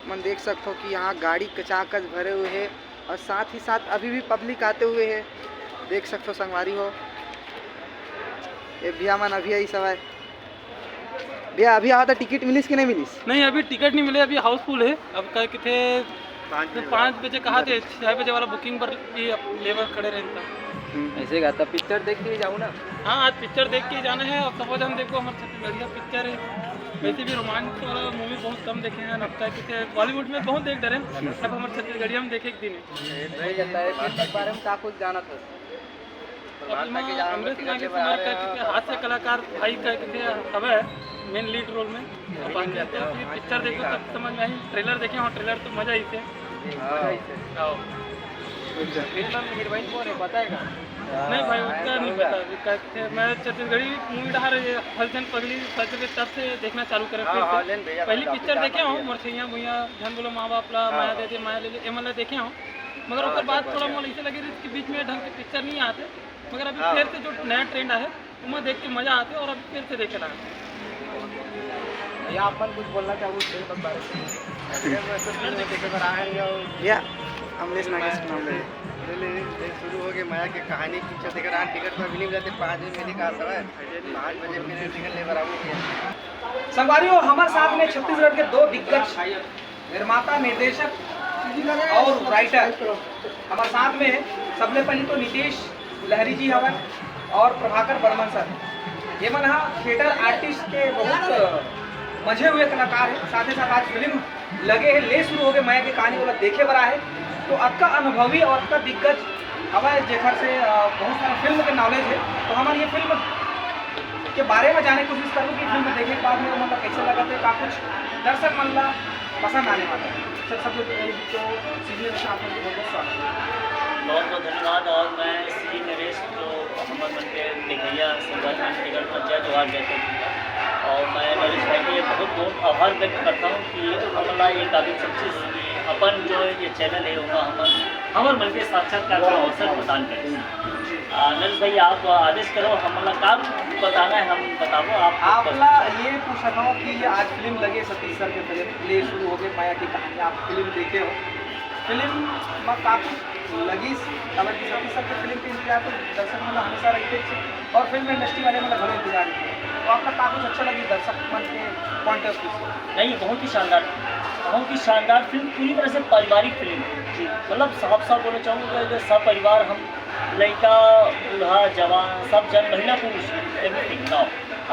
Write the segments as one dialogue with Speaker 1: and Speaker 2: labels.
Speaker 1: मन देख सकते हो कि यहाँ गाड़ी कचाकच भरे हुए है और साथ ही साथ अभी भी पब्लिक आते हुए है। देख सकते हो संगवारी हो, ये भैया मन अभी आई सवाय। भैया अभी आवा था, टिकट मिलीस कि नहीं मिलीस?
Speaker 2: नहीं, अभी टिकट नहीं मिले, अभी हाउसफुल है। अब कह के थे 5 बजे कहा थे, 6 बजे वाला बुकिंग पर भी लेबर खड़े रहता।
Speaker 1: ऐसे गाता पिक्चर देख के जाऊँ ना।
Speaker 2: हाँ, आज पिक्चर देख के जाना है। अब सब जन देखो, हमारे छत्तीसगढ़िया पिक्चर है। वैसे भी रोमांच वाला मूवी बहुत कम देखे हैं। अब क्या कहते हैं, बॉलीवुड में बहुत देख डरे, अब हमारे छत्तीसगढ़िया में देखे एक दिन
Speaker 1: बारे में कुछ जाना था।
Speaker 2: अमृत नागेश कुमार का हास्य कलाकार भाई का कहते अब है मेन लीड रोल में। अब बाकी पिक्चर देखो तब समझ में आई। ट्रेलर देखे और ट्रेलर तो मजा ही थे।
Speaker 1: हीरोइन कौन है पता है?
Speaker 2: नहीं भाई, उसका नहीं पता। मैं छत्तीसगढ़ी मूवी डहा हलचल पगली तब से देखना चालू करें। पहली पिक्चर देखे हूँ मरछैया भैया, धन बोलो माँ बाप ला, माया दे दे माया ले ले, मतलब देखे हूँ। मगर उसके बाद थोड़ा मोल ऐसे लगे इसके बीच में ढंग के पिक्चर नहीं आते। मगर अभी फिर से जो नया ट्रेंड है वो देख के मजा आते और अभी फिर से देखे रहा।
Speaker 1: या अपन कुछ बोलना चाहूँ फिल्म बारे में? अमरीश नागेश नाम ले
Speaker 3: शुरू हो गए माया की कहानी पिक्चर देख रहा। टिकट पर भी नहीं मिलते, 5 बजे मैंने कहा था 5 बजे मैंने टिकट लेकर आऊँगी।
Speaker 1: संगवारियों, हमारे साथ में छत्तीसगढ़ के दो दिग्गज निर्माता, निर्देशक और राइटर हमारे साथ में है। सबले पहले तो नितेश लहरी जी हवन और प्रभाकर बर्मन सर। ये मन हाँ थिएटर आर्टिस्ट के बहुत मजे हुए कलाकार है। साथ ही साथ आज फिल्म लगे है, ले शुरू हो गए माया की कहानी वाला देखे बड़ा है। तो आपका अनुभवी और आपका दिग्गज हमारे जेखर से बहुत सारा फिल्म के नॉलेज है। तो हमारे ये फिल्म के बारे में जाने की कोशिश करूँ कि फिल्म देखने के बाद में मतलब कैसे लगा थे, का कुछ दर्शक मन ला पसंद आने वाला है। सर सबसे तो सीनियर से आपको बहुत
Speaker 4: बहुत धन्यवाद। और मैं श्री नरेश जो हमारे मन के देखिया टिकट पंचायत जोहार जैसे, और मैं नरेश भाई के बहुत आभार व्यक्त करता हूँ कि हमारा ये काबिल चीज़ अपन जो ये चैनल है वो हमारे मन के साक्षात्कार का अवसर प्रदान करें। नरेश भाई आप आदेश करो, हमारा काम बताना है हम बताओ।
Speaker 1: आप ये पूछ रहा हूँ कि आज फिल्म लगे सतीश सर के फिल्म ले शुरू हो गए माया की कहानी, आप फिल्म देखे हो, फिल्म में काफ़ी लगी अगर कि सतीश सर के फिल्म के इंतजार तो दर्शक मतलब हमेशा रहते थे और फिल्म इंडस्ट्री वाले मतलब घरों इंतजार रहते। तो आपका काफ़ी अच्छा लगी दर्शक मन के पॉइंट ऑफ व्यू से?
Speaker 4: नहीं, बहुत ही शानदार फिल्म, पूरी तरह से पारिवारिक फिल्म है। मतलब साफ बोलना चाहूँगा कि सब परिवार, हम लड़का बूढ़ा जवान सब जन, महिला पुरुष एवरीथिंग नाउ,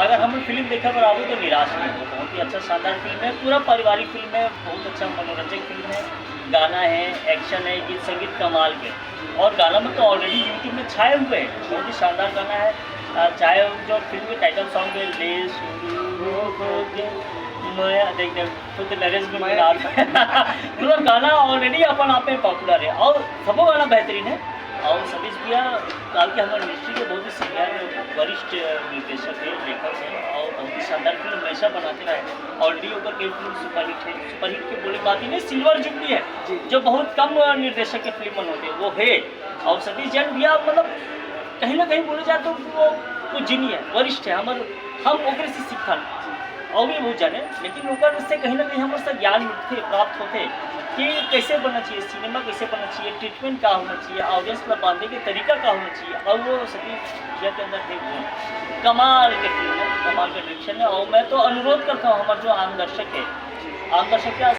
Speaker 4: अगर हम फिल्म देखा पर आगे तो निराश नहीं हो। बहुत ही अच्छा शानदार फिल्म है, पूरा पारिवारिक फिल्म है, बहुत अच्छा मनोरंजक फिल्म है। गाना है, एक्शन है, गीत संगीत कमाल के, और गाना में तो ऑलरेडी यूट्यूब में छाए हुए हैं। बहुत ही शानदार गाना है। चाहे जो फिल्म के टाइटल सॉन्ग है ले शुरू हो गए देख खुद नरेश भी मजा आता है। मतलब गाना ऑलरेडी अपन आप में पॉपुलर है और सबो गाना बेहतरीन है। और सतीश भैया काल के हमारे इंडस्ट्री के बहुत ही सीनियर वरिष्ठ निर्देशक है, लेखक हैं, और बहुत ही शानदार फिल्म हमेशा बनाते रहे। ऑलरेडी ऊपर कई फिल्म सुपरहिट है। सुपरहिट की बोली बात ही नहीं, सिल्वर जुबली है जो बहुत कम निर्देशक के फिल्म बनाते हैं वो है। और सतीश जैन भैया मतलब कहीं ना कहीं बोले जाए तो वो जिनी है, वरिष्ठ है, हम ओकरे से सीखा और भी बहुत जाने, लेकिन ओकर से कहीं ना कहीं हमारे साथ ज्ञान मिलते प्राप्त होते कि कैसे बनना चाहिए सिनेमा, कैसे बनना चाहिए, ट्रीटमेंट क्या होना चाहिए, ऑडियंस पर बांधने के तरीका क्या होना चाहिए। और वो सतीश भैया के अंदर थे, कमाल के फिल्म है, कमाल का डायरेक्शन है। और मैं तो अनुरोध करता हूँ हमारे जो आम दर्शक है, आम दर्शक क्या